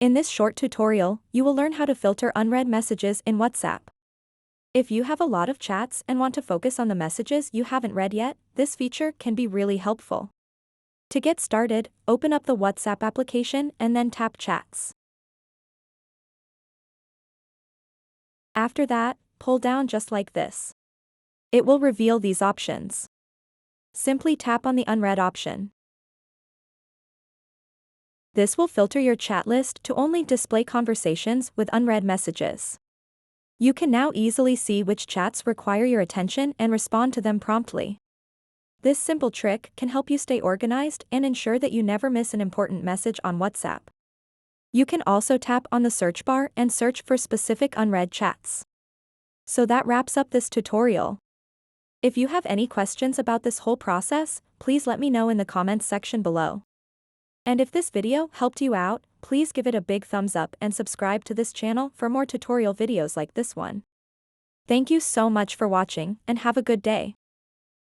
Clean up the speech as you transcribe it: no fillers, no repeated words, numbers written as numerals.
In this short tutorial, you will learn how to filter unread messages in WhatsApp. If you have a lot of chats and want to focus on the messages you haven't read yet, this feature can be really helpful. To get started, open up the WhatsApp application and then tap Chats. After that, pull down just like this. It will reveal these options. Simply tap on the Unread option. This will filter your chat list to only display conversations with unread messages. You can now easily see which chats require your attention and respond to them promptly. This simple trick can help you stay organized and ensure that you never miss an important message on WhatsApp. You can also tap on the search bar and search for specific unread chats. So that wraps up this tutorial. If you have any questions about this whole process, please let me know in the comments section below. And if this video helped you out, please give it a big thumbs up and subscribe to this channel for more tutorial videos like this one. Thank you so much for watching and have a good day.